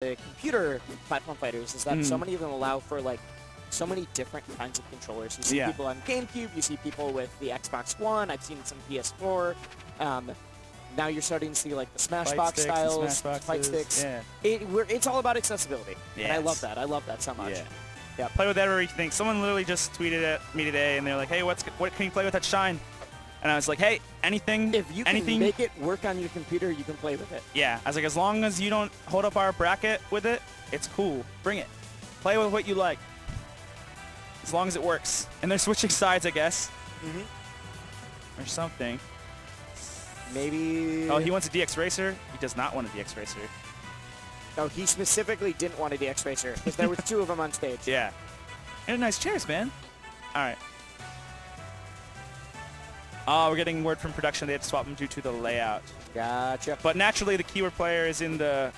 the computer platform fighters is that so many of them allow for like so many different kinds of controllers. You see people on GameCube, you see people with the Xbox One, I've seen some PS4. Now you're starting to see like the Smashbox styles, fight sticks. Yeah. It's all about accessibility, and I love that. I love that so much. Yeah. Play with whatever you think. Someone literally just tweeted at me today, and they're like, "Hey, what can you play with that Shine?" And I was like, "Hey, anything. If you can make it work on your computer, you can play with it." Yeah. I was like, as long as you don't hold up our bracket with it, it's cool. Bring it. Play with what you like. As long as it works. And they're switching sides, I guess. Or something. Maybe. Oh, he wants a DX Racer. He does not want a DX Racer. No, he specifically didn't want a DX Racer because there were two of them on stage. Yeah. And nice chairs, man. All right. Oh, we're getting word from production they had to swap them due to the layout. Gotcha. But naturally, the keyword player is in the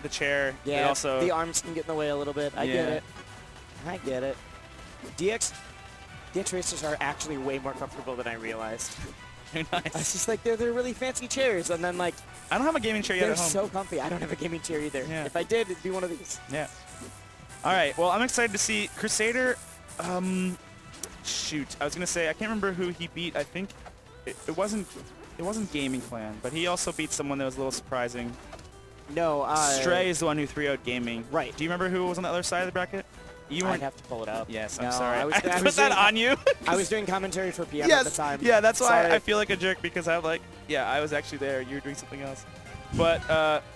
chair. Yeah, also, the arms can get in the way a little bit. I get it. I get it. DX Racers are actually way more comfortable than I realized. Very nice. It's just like they're really fancy chairs, and then like I don't have a gaming chair yet at home. They're so comfy. I don't have a gaming chair either. Yeah. If I did, it'd be one of these. Yeah. All right. Well, I'm excited to see Crusader. Shoot, I was gonna say I can't remember who he beat. I think it wasn't Gaming Clan, but he also beat someone that was a little surprising. No, Stray is the one who 3-0'd Gaming. Right. Do you remember who was on the other side of the bracket? You I'd have to pull it up. Yes, no, I'm sorry. I was put that on you. I was doing commentary for PM yes. at the time. Yeah, that's why sorry. I feel like a jerk because I'm like, yeah, I was actually there. You were doing something else. But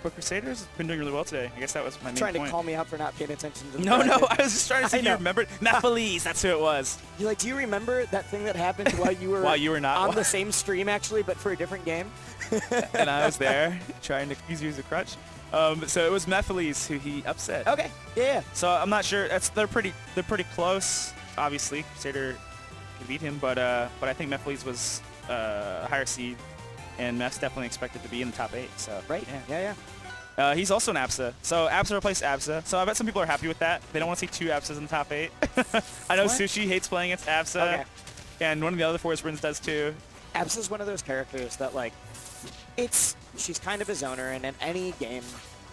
Crusader's been doing really well today. I guess that was my main trying point. to call me out for not paying attention to the No, bracket. I was just trying to see if you remembered. Nepalese, that's who it was. You're like, do you remember that thing that happened while you were not on the same stream actually, but for a different game? And I was there trying to use a crutch. So it was Nepalese who he upset. Okay. Yeah. So I'm not sure. They're pretty close. Obviously, Crusader can beat him, but I think Nepalese was a higher seed, and Meph's definitely expected to be in the top 8. So right. Yeah. He's also an Absa. So Absa replaced Absa. So I bet some people are happy with that. They don't want to see 2 Absas in the top 8. I know Sushi hates playing against Absa. Okay. And one of the other Forsburns does too. Absa's one of those characters that like, she's kind of a zoner, and in any game,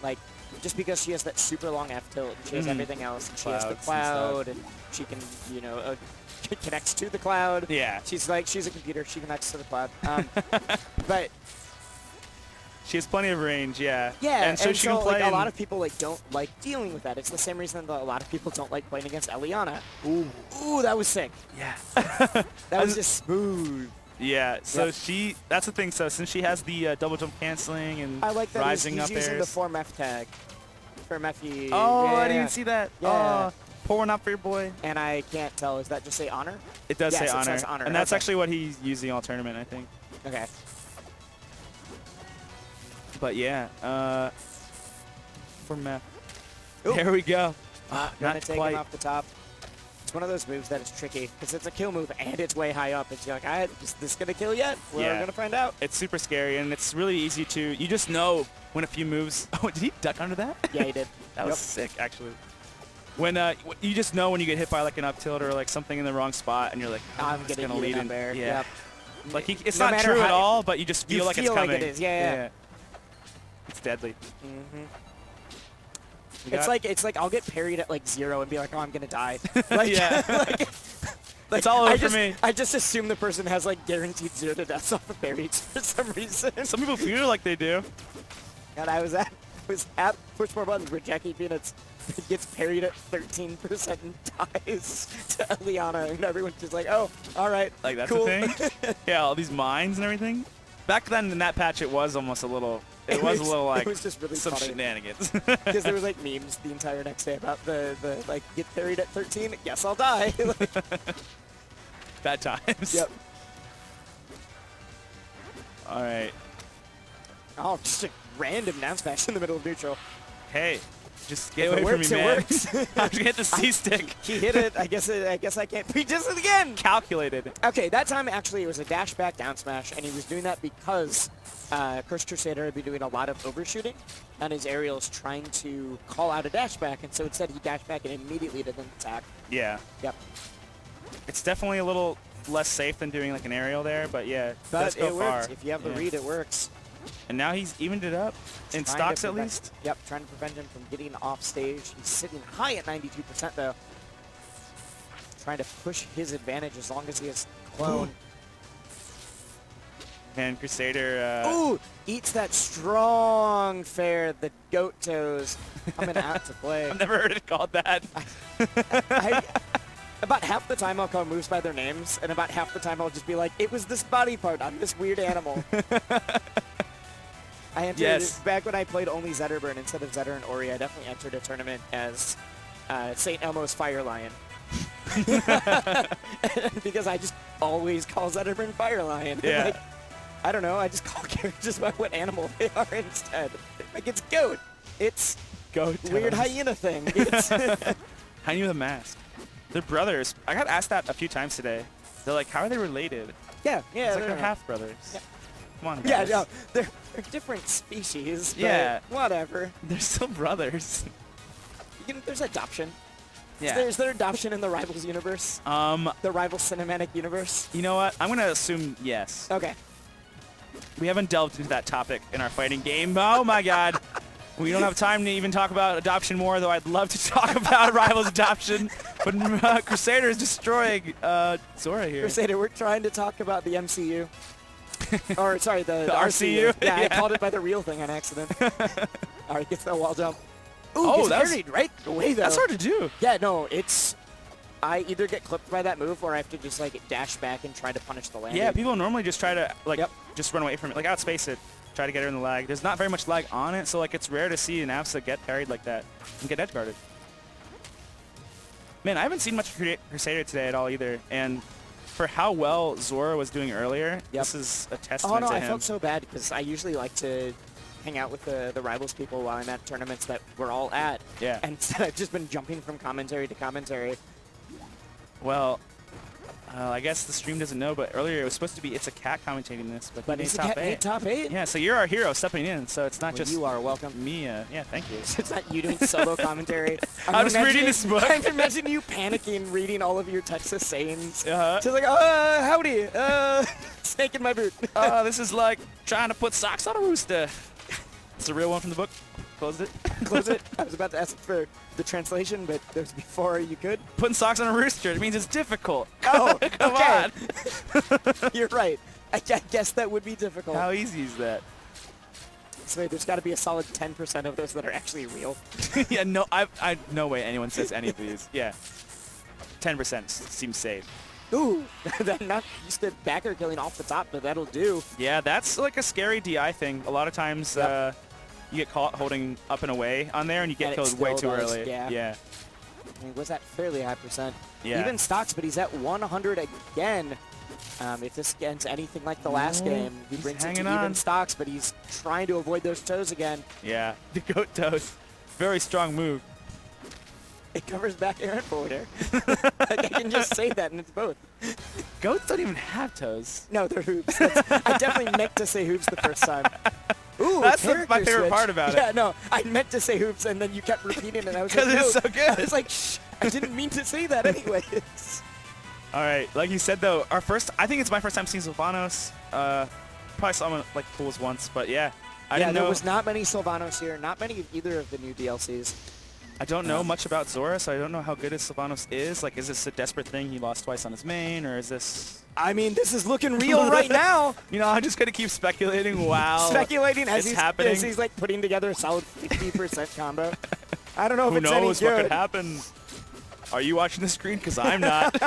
like, just because she has that super long F tilt, and she has everything else, and she has the cloud, and she can, you know, connects to the cloud. Yeah. She's a computer. She connects to the cloud. But she has plenty of range, yeah. Yeah, and so she can play. Like, a lot of people like don't like dealing with that. It's the same reason that a lot of people don't like playing against Eliana. Ooh, that was sick. Yeah. That was just smooth. Yeah, so that's the thing. So since she has the double jump canceling and I like that rising up he's using airs. the 4MEF tag for Mephi. Oh, I didn't even see that. Yeah. Oh, pour one out for your boy. And I can't tell. Does that just say honor? It does say honor. It says honor. And that's actually what he's using all tournament, I think. Okay. But yeah, for Meph. There we go. Not take him off the top. It's one of those moves that is tricky because it's a kill move and it's way high up. It's like, is this going to kill yet? We're going to find out. It's super scary, and it's really easy to, you just know when a few moves. Oh, did he duck under that? Yeah, he did. That was sick, actually. When you just know when you get hit by like an up tilt or like something in the wrong spot, and you're like, oh, I'm going to lead in there. Yeah. Yep. Like it's not true at all, but you just feel like it's coming. Like it is. Yeah. It's deadly. It's like I'll get parried at like 0 and be like, oh, I'm gonna die. Like, it's all over for me. I just assume the person has like guaranteed 0 to deaths off of parries for some reason. Some people feel like they do. And I was at Push More Buttons where Jackie Peanuts gets parried at 13% and dies to Eliana, and everyone's just like, oh, all right, like that's cool. the thing. Yeah, all these mines and everything. Back then in that patch, it was almost a little. It was a little like it was just really some funny. shenanigans. Because there was like memes the entire next day about the like get parried at 13. Guess I'll die. Like, bad times. Yep. All right. Oh, just a random down smash in the middle of neutral. Hey, just get away from me, man. It works. I'm gonna hit the C-stick. He hit it. I guess I can't. He does it again. Calculated. Okay, that time actually it was a dash back down smash, and he was doing that because CursedCrusader had been doing a lot of overshooting on his aerials, trying to call out a dash back, and so instead he dashed back and immediately did an attack. Yeah. Yep. It's definitely a little less safe than doing like an aerial there, but yeah. But it works. If you have the read, it works. And now he's evened it up in stocks at least. Yep, trying to prevent him from getting off stage. He's sitting high at 92% though. Trying to push his advantage as long as he has clone. And Crusader. Ooh, eats that strong fair. The goat toes coming out to play. I've never heard it called that. About half the time I'll call moves by their names, and about half the time I'll just be like, it was this body part on this weird animal. I entered back when I played only Zetterburn instead of Zetter and Ori. I definitely entered a tournament as St. Elmo's Fire Lion. Because I just always call Zetterburn Fire Lion. Yeah. Like, I don't know. I just call characters by what animal they are instead. Like, it's goat. It's goat. Weird hyena thing. It's Hyena with a mask. They're brothers. I got asked that a few times today. They're like, how are they related? Yeah. It's like they're half brothers. Yeah. Come on, guys. Yeah, no, they're different species. But Yeah. whatever. They're still brothers. There's adoption. Yeah. Is there adoption in the Rivals universe? The Rivals cinematic universe? You know what? I'm gonna assume yes. Okay. We haven't delved into that topic in our fighting game. Oh my God. We don't have time to even talk about adoption more, though I'd love to talk about Rivals adoption. But Crusader is destroying Zora here. Crusader, we're trying to talk about the MCU. Or, sorry, the RCU? Yeah, Yeah. I called it by the real thing on accident. All right, gets that wall jump. Ooh, Oh, gets that's parried right away, though. That's hard to do. Yeah, no, it's... I either get clipped by that move or I have to just, like, dash back and try to punish the landing. Yeah, people normally just try to, like, just run away from it. Like, outspace it. Try to get her in the lag. There's not very much lag on it, so, like, it's rare to see an Absa get parried like that and get edge guarded. Man, I haven't seen much Crusader today at all either, and for how well Zora was doing earlier, this is a testament to him. I felt so bad because I usually like to hang out with the Rivals people while I'm at tournaments that we're all at. Yeah. And instead I've just been jumping from commentary to commentary. Well, I guess the stream doesn't know, but earlier it was supposed to be It's a Cat commentating this, but But he he's made top 8. top 8? Yeah, so you're our hero stepping in, so it's not just you are welcome. me. Yeah, thank you. It's not you doing solo commentary. I'm just reading this book. I can imagine you panicking reading all of your Texas sayings. Uh-huh. Just like, howdy, snake in my boot. This is like trying to put socks on a rooster. It's a real one from the book. Closed it. Close it. I was about to ask for the translation, but that was before you could. Putting socks on a rooster. It means it's difficult. Oh, Come on. You're right. I guess that would be difficult. How easy is that? So there's got to be a solid 10% of those that are actually real. Yeah, no, I no way anyone says any of these. Yeah, 10% seems safe. Ooh, that not used to backer killing off the top, but that'll do. Yeah, that's like a scary DI thing. A lot of times you get caught holding up and away on there, and you get killed way too early. Yeah. I mean, was that fairly high percent? Yeah. Even stocks, but he's at 100 again. If this ends anything like the last game, he brings it to even stocks, but he's trying to avoid those toes again. Yeah, the goat toes. Very strong move. It covers back air and forward air. Like, I can just say that, and it's both. Goats don't even have toes. No, they're hoops. I definitely meant to say hoops the first time. Ooh, that's my favorite part about it. Yeah, no, I meant to say hoops, and then you kept repeating it, and I was like, because it's so good. I was like, shh, I didn't mean to say that anyways. All right, like you said, though, I think it's my first time seeing Sylvanos. Probably saw him like pools once, but yeah. I didn't know. There was not many Sylvanos here, not many of either of the new DLCs. I don't know much about Zora, so I don't know how good his Sylvanos is. Like, is this a desperate thing? He lost twice on his main, or is this... I mean, this is looking real right now. You know, I'm just going to keep speculating while speculating as happening. As he's like putting together a solid 50% combo. I don't know if it's any good. Who knows what could happen? Are you watching the screen? Because I'm not.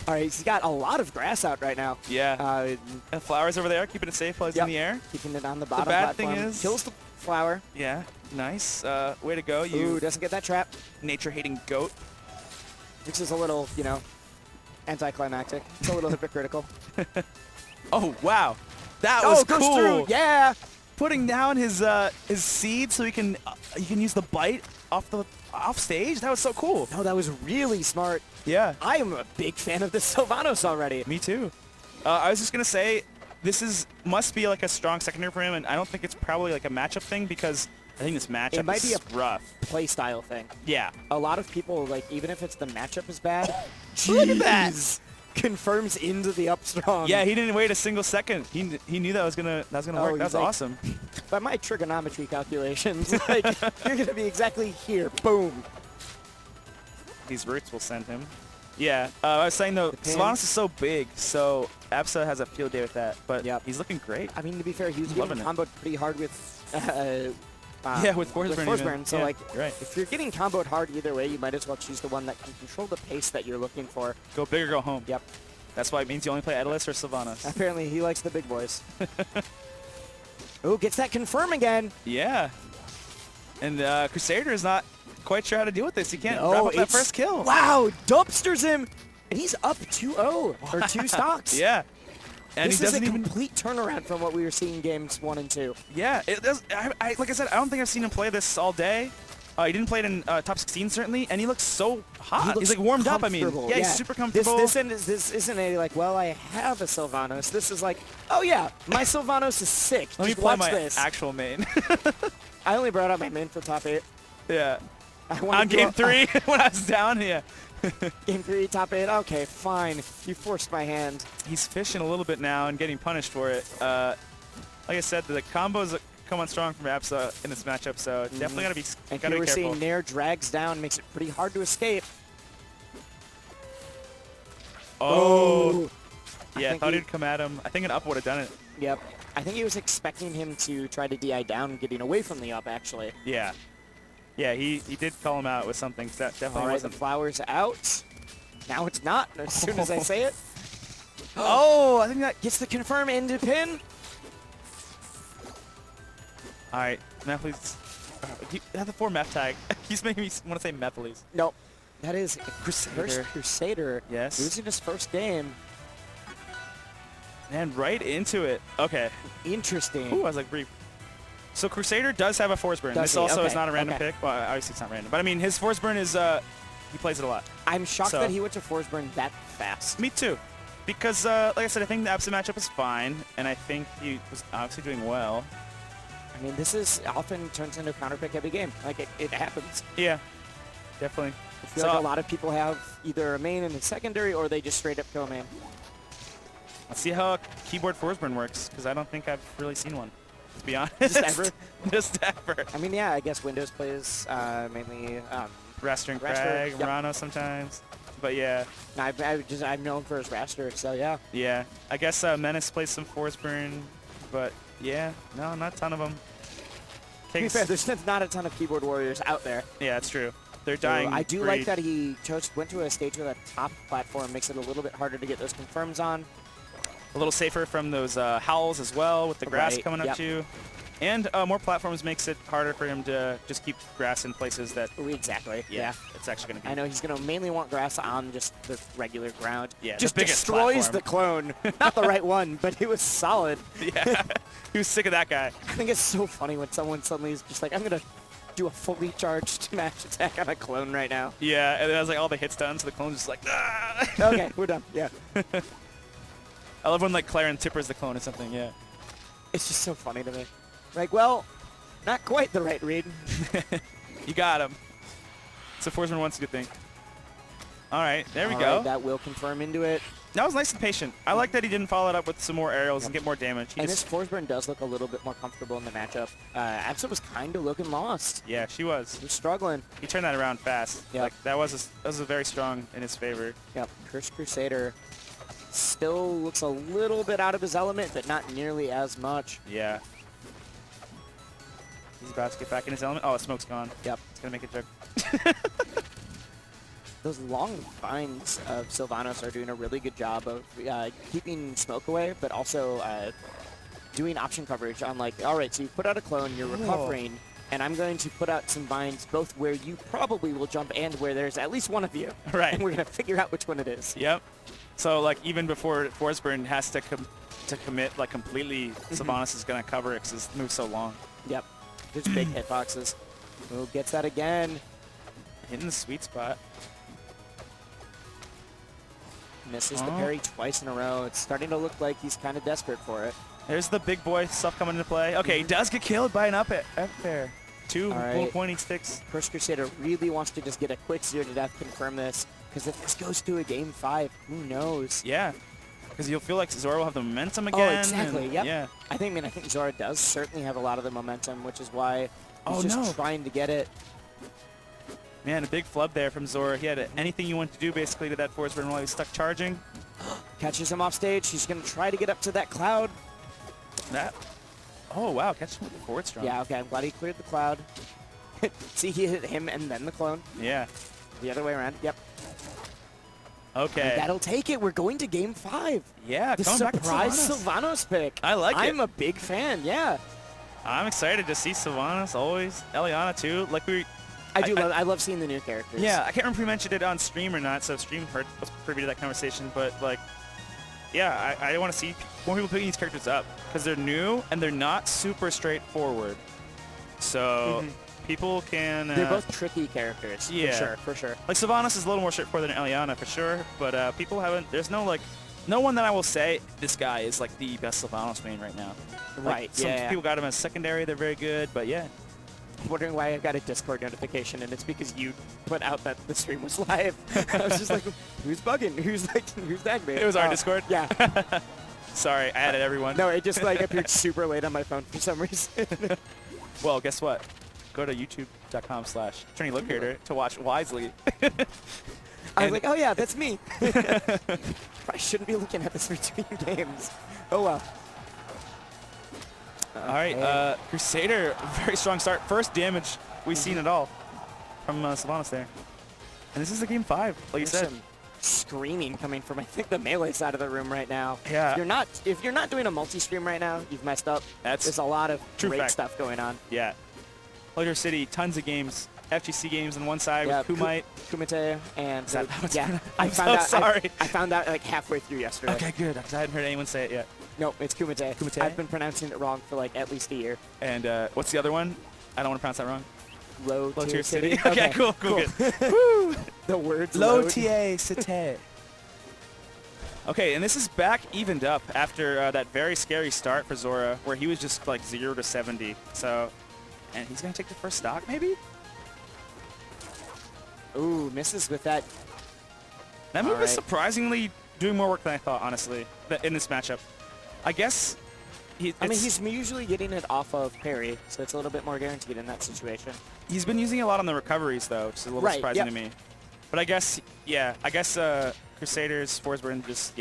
All right, he's got a lot of grass out right now. Yeah. Flowers over there, keeping it safe while he's in the air. Keeping it on the bottom The bad platform. thing is... Kills the flower. Yeah, nice. Way to go. Ooh, doesn't get that trap. Nature-hating goat. Which is a little, you know, anticlimactic. It's a little hypocritical. Oh, wow. That was cool. Goes through. Yeah. Putting down his seed so he can use the bite off stage. That was so cool. No, that was really smart. Yeah. I am a big fan of the Sylvanos already. Me too. I was just gonna say, this must be like a strong secondary for him, and I don't think it's probably like a matchup thing because I think this matchup might be a rough play style thing. Yeah. A lot of people, like, even if it's the matchup is bad, look at that. confirms into the up strong. Yeah, he didn't wait a single second. He knew that was gonna work. That's like, awesome. By my trigonometry calculations, like you're gonna be exactly here. Boom. These roots will send him. Yeah, I was saying though, Sylvanos is so big, so Absa has a field day with that. But he's looking great. I mean, to be fair, he was getting comboed pretty hard with. With Forsburn. So, like, right. if you're getting comboed hard either way, you might as well choose the one that can control the pace that you're looking for. Go big or go home. Yep. That's why it means you only play Edelus or Sylvanos. Apparently, he likes the big boys. Oh, gets that confirm again. Yeah. And Crusader is not quite sure how to deal with this. He can't wrap up that first kill. Wow, dumpsters him, and he's up 2-0, or 2 stocks. Yeah. And this he doesn't is a even complete turnaround from what we were seeing games 1 and 2. Yeah, it does. Like I said, I don't think I've seen him play this all day. He didn't play it in top 16 certainly, and he looks so hot. He's like warmed up. I mean, yeah, he's super comfortable. This isn't a like, well, I have a Sylvanos. This is like, oh yeah, my Sylvanos is sick. Let me Just play watch my this. actual main. I only brought out my main for top 8. Yeah. On game 3 when I was down, yeah. Game 3, top 8. Okay, fine. You forced my hand. He's fishing a little bit now and getting punished for it. Like I said, the combos come on strong from Absa in this matchup, so definitely gotta be careful. We're seeing Nair drags down, makes it pretty hard to escape. Oh. Yeah, I thought he'd come at him. I think an up would have done it. Yep. I think he was expecting him to try to DI down, getting away from the up, actually. Yeah. Yeah, he did call him out with something. That definitely All right, wasn't. the flower's out. Now it's not, as soon as I say it. Oh, I think that gets the confirm into pin. All right, Methley's. He had the 4 meth tag. He's making me want to say Methley's. Nope. That is Crusader. Yes. Losing his first game. And right into it. Okay. Interesting. Ooh, I was like brief. So Crusader does have a Forsburn. This also is not a random pick. Well, obviously it's not random. But I mean, his Forsburn is, he plays it a lot. I'm shocked that he went to Forsburn that fast. Me too. Because, like I said, I think the Absa matchup is fine. And I think he was obviously doing well. I mean, this is often turns into a counter pick every game. Like, it happens. Yeah, definitely. I feel like a lot of people have either a main and a secondary, or they just straight up go main. Let's see how a keyboard Forsburn works, because I don't think I've really seen one, to be honest. Just ever? Just ever. I mean, yeah, I guess Windows plays mainly Raster and Crag, Rano sometimes. But yeah. I'm known for his Raster, so yeah. Yeah. I guess Menace plays some Forsburn, but yeah, no, not a ton of them. To be fair, there's not a ton of keyboard warriors out there. Yeah, that's true. They're dying. I do like that he went to a stage with a top platform, makes it a little bit harder to get those confirms on. A little safer from those howls as well, with the grass coming up to you. And more platforms makes it harder for him to just keep grass in places that... Exactly. Yeah. It's actually going to be... I know he's going to mainly want grass on just the regular ground. Yeah, just the biggest destroys platform. the clone. Not the right one, but it was solid. Yeah. He was sick of that guy. I think it's so funny when someone suddenly is just like, I'm going to do a fully charged match attack on a clone right now. Yeah, and it has like all the hits done, so the clone's just like, ah! Okay, we're done. Yeah. I love when like Clarence tippers the clone or something, yeah. It's just so funny to me. Like, well, not quite the right read. You got him. So Forsburn wants a good thing. All right, there we All go. Right, that will confirm into it. That was nice and patient. I like that he didn't follow it up with some more aerials and get more damage. And this Forsburn does look a little bit more comfortable in the matchup. Absa was kind of looking lost. Yeah, she was. He was struggling. He turned that around fast. Yep. Like, that was very strong in his favor. Yep. CursedCrusader still looks a little bit out of his element, but not nearly as much. Yeah. He's about to get back in his element. Oh, the smoke's gone. Yep. It's going to make a joke. Those long vines of Sylvanos are doing a really good job of keeping smoke away, but also doing option coverage on like, all right, so you put out a clone, you're recovering, and I'm going to put out some vines both where you probably will jump and where there's at least one of you. Right. And we're going to figure out which one it is. Yep. So like even before Forsburn has to commit like completely, Sylvanos is going to cover it because it moves so long. Yep. There's big hitboxes. Oh, gets that again. Hitting the sweet spot. Misses the parry twice in a row. It's starting to look like he's kind of desperate for it. There's the big boy stuff coming into play. Okay, he does get killed by an up air. 2 little pointing sticks. CursedCrusader really wants to just get a quick 0 to death, confirm this, Because if this goes to a game 5, who knows? Yeah. Because you'll feel like Zora will have the momentum again. Oh, exactly. Yep. Yeah. I think Zora does certainly have a lot of the momentum, which is why he's just trying to get it. Man, a big flub there from Zora. He had anything you want to do basically to that Forsburn while he was stuck charging. Catches him off stage. He's going to try to get up to that cloud. Oh, wow. Catches him with the forward strong. Yeah, okay. I'm glad he cleared the cloud. See, he hit him and then the clone. Yeah. The other way around. Yep. Okay. And that'll take it. We're going to game 5. Yeah, the coming back to surprise Sylvanos pick. I like it. I'm a big fan, yeah. I'm excited to see Sylvanos always. Eliana, too. Like I love seeing the new characters. Yeah, I can't remember if we mentioned it on stream or not, so stream was privy to that conversation, but, like, yeah, I want to see more people picking these characters up because they're new and they're not super straightforward. So people can... they're both tricky characters, for sure. Like, Sylvanos is a little more straightforward than Eliana, for sure, but people haven't... There's no, like... No one that I will say, this guy is, like, the best Sylvanos main right now. Right, Some people got him as secondary, they're very good, but yeah. I'm wondering why I got a Discord notification, and it's because you put out that the stream was live. I was just like, who's bugging? Who's that man? It was our Discord? Yeah. Sorry, I added everyone. No, it just like appeared super late on my phone for some reason. Well, guess what? Go to youtube.com/TrinityLocator to watch wisely. I was like, oh yeah, that's me. I shouldn't be looking at this between games. Oh well. All right, Crusader, very strong start. First damage we've seen at all from Sylvanos there. And this is the game 5, like you said. Some screaming coming from, I think, the melee side of the room right now. Yeah. If you're not doing a multi-stream right now, you've messed up. There's a lot of great stuff going on. Yeah. Pleasure City, tons of games. FGC games on one side with Kumite and yeah. I found out. Sorry. I found out like halfway through yesterday. Okay, good. Because I hadn't heard anyone say it yet. No, it's Kumite. Kumite? I've been pronouncing it wrong for like at least a year. And what's the other one? I don't want to pronounce that wrong. Low tier city. Okay, cool. Good. Woo! The words low tier city. Okay, and this is back evened up after that very scary start for Zora, where he was just like 0 to 70. So, and he's gonna take the first stock, maybe. Ooh, misses with that. That move is surprisingly doing more work than I thought, honestly, in this matchup. I guess. He's usually getting it off of parry, so it's a little bit more guaranteed in that situation. He's been using it a lot on the recoveries, though, which is a little surprising to me. But I guess, Crusader's Forsburn just,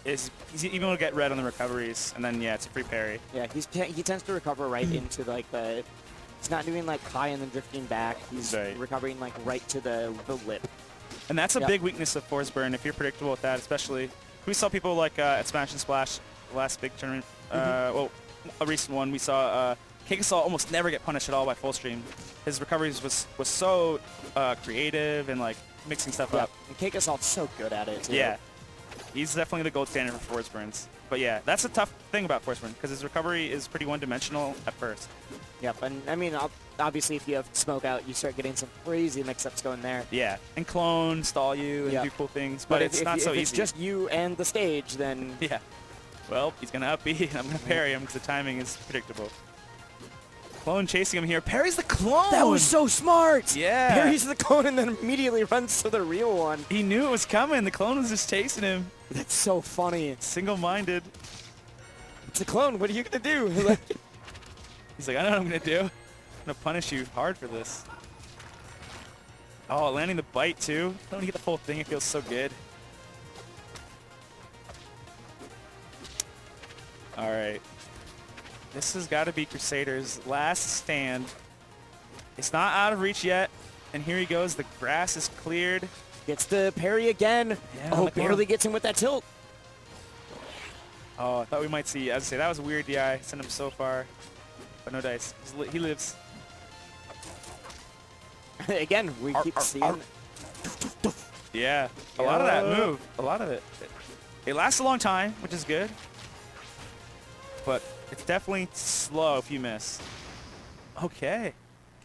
he's even to get red on the recoveries, and then, it's a free parry. Yeah, he tends to recover right into, like, the... He's not doing, like, high and then drifting back. He's recovering, like, right to the lip. And that's a big weakness of Forsburn, if you're predictable with that, especially. We saw people, like, at Smash and Splash, the last big tournament, well, a recent one, we saw Keikasol almost never get punished at all by full stream. His recoveries was so creative and, like, mixing stuff up. And Keikasol's so good at it, too. Yeah. He's definitely the gold standard for Forsburns. But yeah, that's a tough thing about Forsburn, because his recovery is pretty one-dimensional at first. Yep, and I mean, obviously if you have smoke out, you start getting some crazy mix-ups going there. Yeah, and clone, stall you, and do cool things, but it's not so easy. If it's just you and the stage, then... Yeah. Well, he's going to up B, and I'm going to parry him, because the timing is predictable. Clone chasing him here. Parry's the clone! That was so smart! Yeah! Parry's the clone and then immediately runs to the real one. He knew it was coming. The clone was just chasing him. That's so funny. Single-minded. It's a clone. What are you going to do? He's like, I know what I'm going to do. I'm going to punish you hard for this. Oh, landing the bite, too. Don't get the full thing. It feels so good. All right. This has got to be Crusader's last stand. It's not out of reach yet. And here he goes. The grass is cleared. Gets the parry again. Yeah, barely gets him with that tilt. Oh, I thought we might see. I was say that was a weird DI. Sent him so far. But no dice. He lives. Again, we keep seeing. Yeah. A lot of that move. A lot of it. It lasts a long time, which is good. But it's definitely slow if you miss. Okay.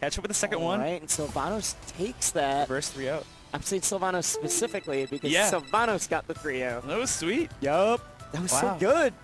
Catch up with the second one. All right, and Sylvanos takes that. Reverse 3-0. I'm saying Sylvanos specifically because Sylvanos got the 3-0. That was sweet. Yup. That was so good.